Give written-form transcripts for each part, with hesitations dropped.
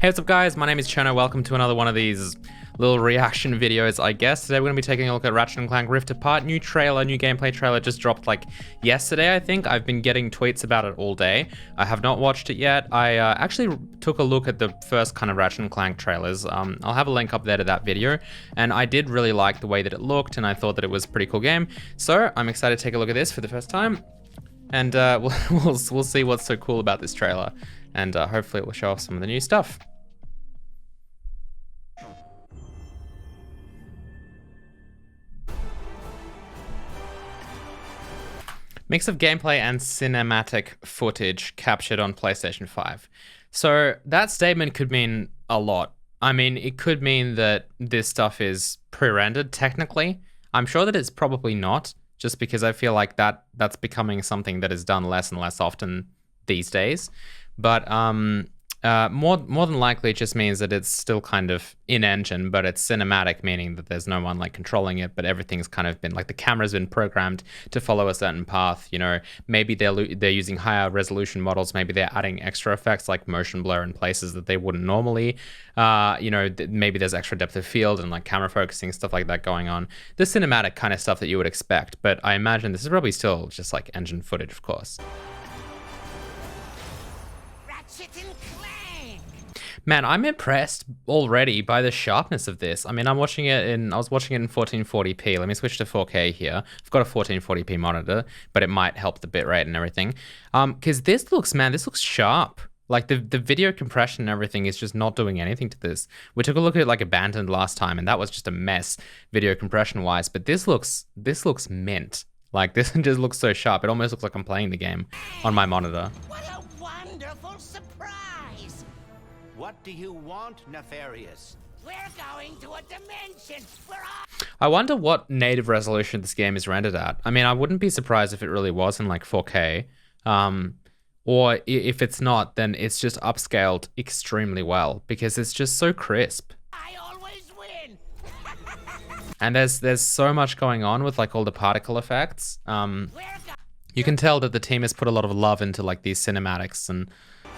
Hey, what's up guys? My name is Cherno. Welcome to another one of these little reaction videos, I guess. Today we're going to be taking a look at Ratchet & Clank Rift Apart. New trailer, new gameplay trailer just dropped like yesterday, I think. I've been getting tweets about it all day. I have not watched it yet. I actually took a look at the first kind of Ratchet & Clank trailers. I'll have a link up there to that video. And I did really like the way that it looked, and I thought that it was a pretty cool game. So I'm excited to take a look at this for the first time. And we'll see what's so cool about this trailer. And hopefully it will show off some of the new stuff. Mix of gameplay and cinematic footage captured on PlayStation 5. So that statement could mean a lot. I mean, it could mean that this stuff is pre-rendered technically. I'm sure that it's probably not, just because I feel like that's becoming something that is done less and less often these days. But more than likely, it just means that it's still kind of in-engine, but it's cinematic, meaning that there's no one like controlling it, but everything's kind of been like the camera's been programmed to follow a certain path. You know, maybe they're using higher resolution models, maybe they're adding extra effects like motion blur in places that they wouldn't normally. You know, maybe there's extra depth of field and like camera focusing, stuff like that going on. The cinematic kind of stuff that you would expect, but I imagine this is probably still just like engine footage, of course. Man, I'm impressed already by the sharpness of this. I mean, I was watching it in 1440p. Let me switch to 4K here. I've got a 1440p monitor, but it might help the bitrate and everything. Because this looks sharp. Like the video compression and everything is just not doing anything to this. We took a look at like Abandoned last time, and that was just a mess video compression wise. But this looks mint. Like this just looks so sharp. It almost looks like I'm playing the game on my monitor. What a wonderful surprise! What do you want, Nefarious? We're going to a dimension where I wonder what native resolution this game is rendered at. I mean, I wouldn't be surprised if it really was in like 4K. Or if it's not, then it's just upscaled extremely well because it's just so crisp. I always win. And there's so much going on with like all the particle effects. You can tell that the team has put a lot of love into like these cinematics, and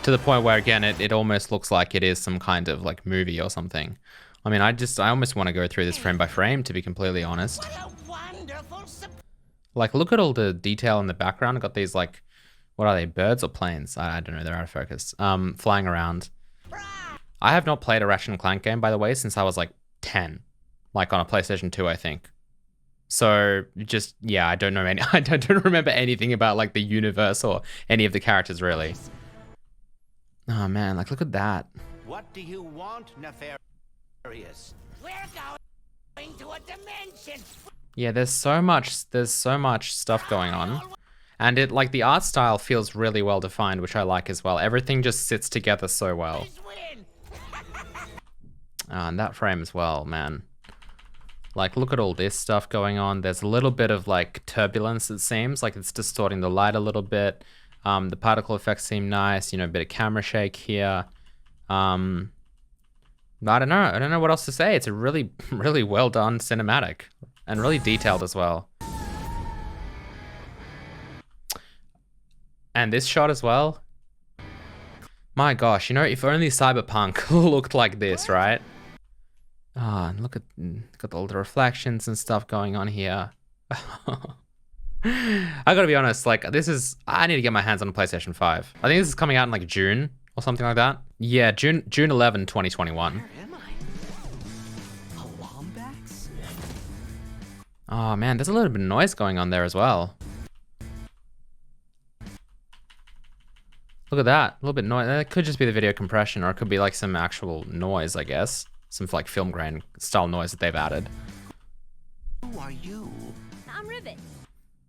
to the point where again it almost looks like it is some kind of like movie or something. I mean, I almost want to go through this frame by frame, to be completely honest. What a wonderful Like, look at all the detail in the background. I've got these like, what are they, birds or planes? I don't know, they're out of focus. Flying around. I have not played a Ratchet & Clank game, by the way, since I was like 10, like on a PlayStation 2, I think. So just, yeah, I don't know any, I don't remember anything about like the universe or any of the characters really. Oh man, like look at that. What do you want, Nefarious? We're going to a dimension. Yeah, there's so much stuff going on. And it like the art style feels really well defined, which I like as well. Everything just sits together so well. Always win. And that frame as well, man. Like, look at all this stuff going on. There's a little bit of like turbulence, it seems like it's distorting the light a little bit. The particle effects seem nice, you know, a bit of camera shake here. I don't know what else to say. It's a really, really well done cinematic and really detailed as well. And this shot as well. My gosh, you know, if only Cyberpunk looked like this, right? Ah, and look at all the reflections and stuff going on here. I gotta be honest, like I need to get my hands on a PlayStation 5. I think this is coming out in like June or something like that. Yeah, June 11, 2021. Where am I? A Lombax? Oh man, there's a little bit of noise going on there as well. Look at that, a little bit noise. That could just be the video compression, or it could be like some actual noise, I guess. Some like film grain style noise that they've added. Who are you? I'm Rivet.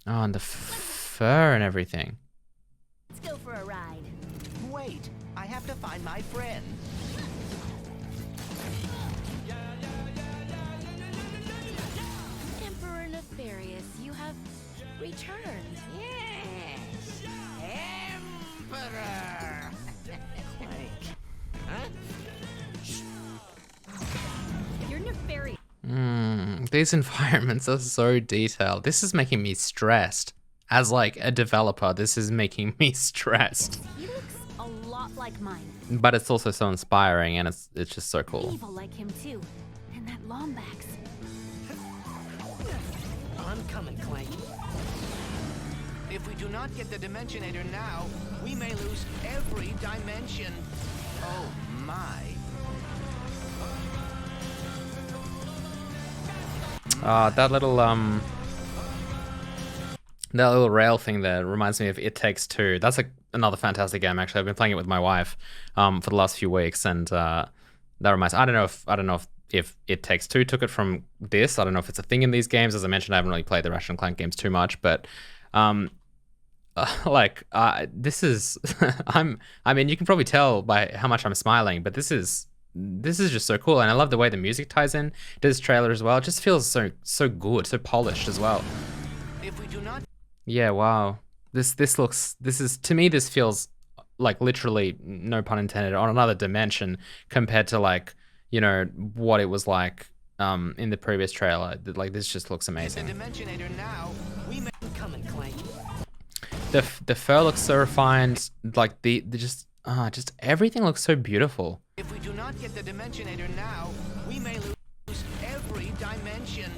Oh, and the fur and everything. Let's go for a ride. Wait, I have to find my friend. Emperor Nefarious, you have returned. Yes. Emperor. Clank. Huh? You're Nefarious. These environments are so detailed. This is making me stressed. As like a developer, this is making me stressed. He looks a lot like like mine. but it's also so inspiring, and it's just so cool. Evil like him too. And that Lombax. I'm coming, Clank. If we do not get the Dimensionator now, we may lose every dimension. Oh my. That little rail thing there reminds me of It Takes Two. That's another fantastic game. Actually, I've been playing it with my wife for the last few weeks, and that reminds. I don't know if It Takes Two took it from this. I don't know if it's a thing in these games. As I mentioned, I haven't really played the Ratchet and Clank games too much, but this is I mean, you can probably tell by how much I'm smiling, but this is just so cool, and I love the way the music ties in to this trailer as well. It just feels so good, so polished as well. If we do not Yeah, wow. This to me, this feels like literally, no pun intended, on another dimension compared to, like, you know, what it was like in the previous trailer. Like, this just looks the amazing. Dimensionator now, we may I'm coming, Clank. The fur looks so refined. Like just everything looks so beautiful. If we do not get the Dimensionator now, we may lose every dimension.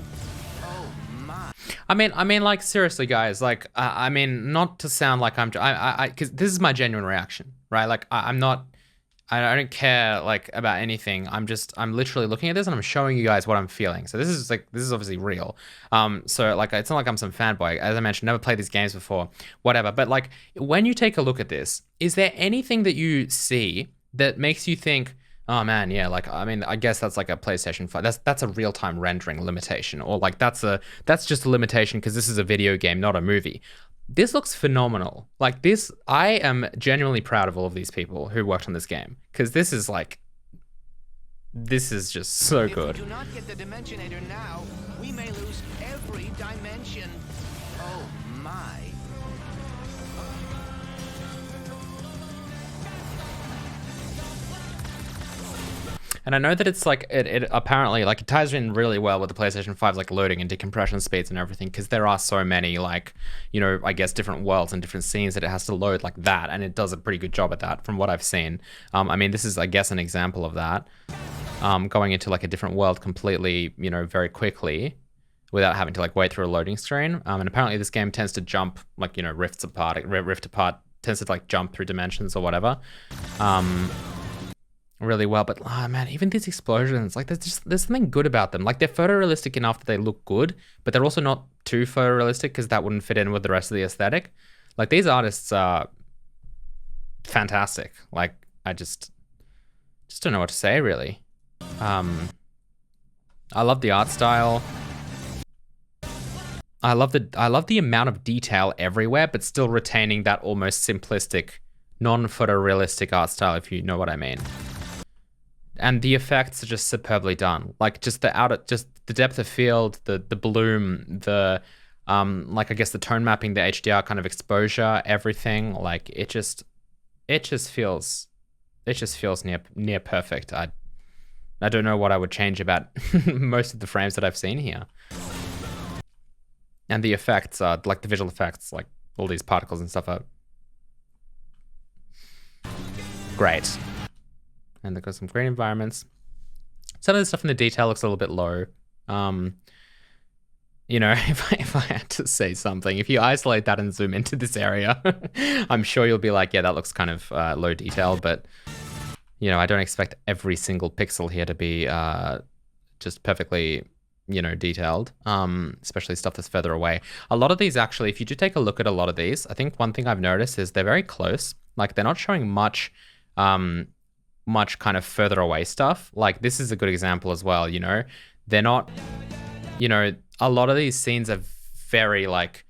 Oh my. I mean, like, seriously, guys. Like, I mean, not to sound like because this is my genuine reaction, right? Like, I'm not. I don't care, like, about anything. I'm literally looking at this and I'm showing you guys what I'm feeling. So this is obviously real. So, like, it's not like I'm some fanboy. As I mentioned, never played these games before, whatever. But, like, when you take a look at this, is there anything that you see that makes you think, oh man, yeah, like, I mean, I guess that's like a PlayStation 5. That's a real-time rendering limitation, or like that's just a limitation because this is a video game, not a movie. This looks phenomenal. Like, this, I am genuinely proud of all of these people who worked on this game, because this is just so good. If we do not get the Dimensionator now, we may lose every dimension. Oh my. And I know that it's like, it apparently, like, it ties in really well with the PlayStation 5's like loading and decompression speeds and everything, because there are so many, like, you know, I guess different worlds and different scenes that it has to load like that, and it does a pretty good job at that from what I've seen. I mean, this is, I guess, an example of that. Going into like a different world completely, you know, very quickly without having to like wait through a loading screen. And apparently this game tends to jump, like, you know, rift apart, tends to like jump through dimensions or whatever. Really well. But man, even these explosions, like, there's something good about them. Like, they're photorealistic enough that they look good, but they're also not too photorealistic because that wouldn't fit in with the rest of the aesthetic. Like, these artists are fantastic. Like, I just don't know what to say, really. I love the art style. I love the amount of detail everywhere, but still retaining that almost simplistic, non-photorealistic art style, if you know what I mean. And the effects are just superbly done. Like, just the depth of field, the bloom, the like, I guess the tone mapping, the HDR kind of exposure, everything. Like, it just feels near perfect. I don't know what I would change about most of the frames that I've seen here. And the effects are, like, the visual effects, like all these particles and stuff are great. And they've got some great environments. Some of the stuff in the detail looks a little bit low. You know, if I had to say something, if you isolate that and zoom into this area, I'm sure you'll be like, yeah, that looks kind of low detail. But, you know, I don't expect every single pixel here to be just perfectly, you know, detailed, especially stuff that's further away. A lot of these, actually, if you do take a look at a lot of these, I think one thing I've noticed is they're very close. Like, they're not showing much kind of further away stuff. Like, this is a good example as well, you know. They're not, you know, a lot of these scenes are very, like,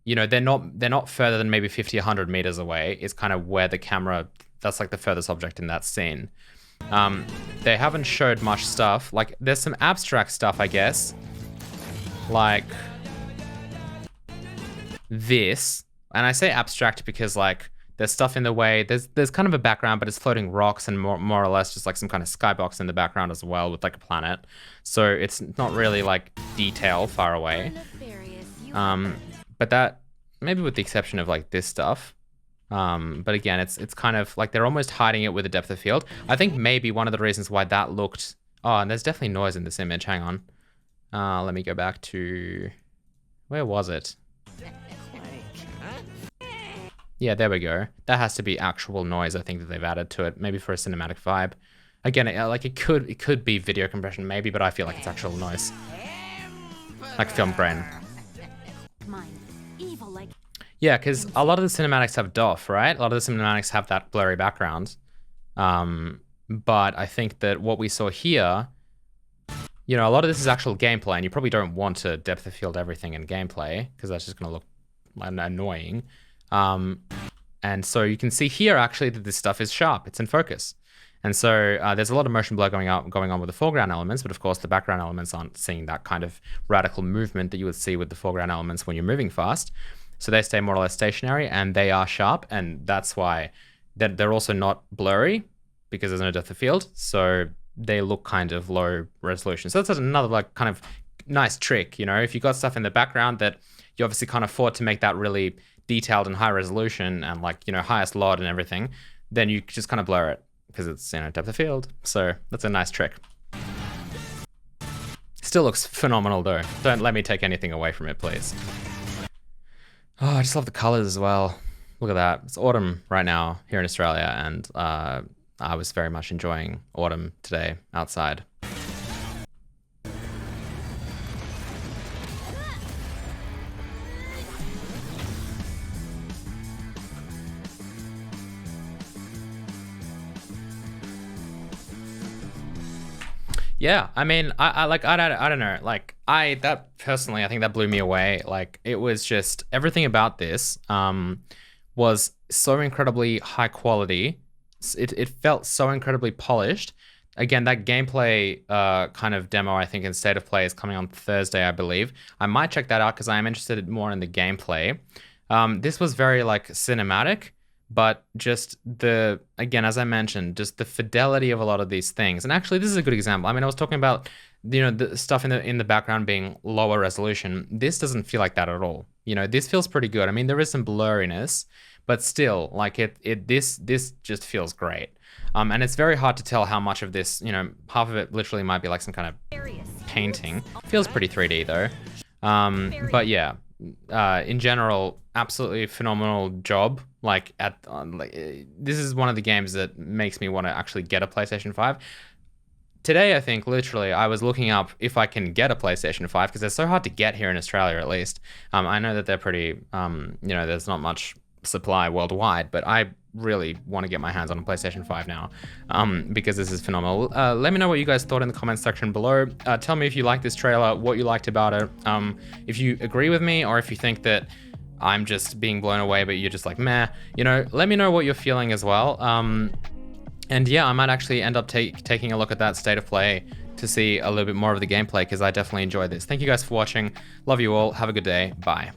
you know, they're not further than maybe 50, 100 meters away is kind of where the camera, that's like the furthest object in that scene. They haven't showed much stuff. Like, there's some abstract stuff, I guess, like this. And I say abstract because, like, there's stuff in the way. There's kind of a background, but it's floating rocks and more or less just like some kind of skybox in the background as well with like a planet. So it's not really like detail far away. Nefarious, you But that, maybe with the exception of like this stuff, But again, it's kind of like they're almost hiding it with the depth of field. I think maybe one of the reasons why that looked... Oh, and there's definitely noise in this image. Hang on. Let me go back to... Where was it? Yeah, there we go. That has to be actual noise, I think, that they've added to it. Maybe for a cinematic vibe. Again, like it could be video compression maybe, but I feel like it's actual noise. Like film grain. Mine. Evil like Yeah, because a lot of the cinematics have DOF, right? A lot of the cinematics have that blurry background. But I think that what we saw here, you know, a lot of this is actual gameplay, and you probably don't want to depth of field everything in gameplay, because that's just going to look annoying. And so you can see here, actually, that this stuff is sharp. It's in focus. And so there's a lot of motion blur going on with the foreground elements, but of course the background elements aren't seeing that kind of radical movement that you would see with the foreground elements when you're moving fast. So they stay more or less stationary, and they are sharp, and that's why they're also not blurry, because there's no depth of field, so they look kind of low resolution. So that's another like kind of nice trick, you know, if you got stuff in the background that you obviously can't afford to make that really detailed and high resolution and like, you know, highest LOD and everything, then you just kind of blur it because it's, you know, depth of field. So that's a nice trick. Still looks phenomenal though. Don't let me take anything away from it, please. Oh, I just love the colors as well. Look at that. It's autumn right now here in Australia, and I was very much enjoying autumn today outside. Yeah, I mean, I don't know, like that personally, I think that blew me away. Like it was just everything about this was so incredibly high quality. It felt so incredibly polished. Again, that gameplay kind of demo, I think, in State of Play is coming on Thursday, I believe. I might check that out because I am interested more in the gameplay. This was very like cinematic, but just again, as I mentioned, just the fidelity of a lot of these things. And actually, this is a good example. I mean, I was talking about, you know, the stuff in the background being lower resolution. This doesn't feel like that at all. You know, this feels pretty good. I mean, there is some blurriness, but still, like this just feels great. And it's very hard to tell how much of this, you know, half of it literally might be like some kind of painting. Feels pretty 3D though. But yeah, in general, absolutely phenomenal job. Like this is one of the games that makes me want to actually get a PlayStation 5. Today, I think, literally, I was looking up if I can get a PlayStation 5 because they're so hard to get here in Australia, at least. I know that they're pretty, you know, there's not much supply worldwide, but I really want to get my hands on a PlayStation 5 now because this is phenomenal. Let me know what you guys thought in the comments section below. Tell me if you like this trailer, what you liked about it, if you agree with me or if you think that I'm just being blown away, but you're just like, meh, you know, let me know what you're feeling as well. And yeah, I might actually end up taking a look at that State of Play to see a little bit more of the gameplay because I definitely enjoyed this. Thank you guys for watching. Love you all. Have a good day. Bye.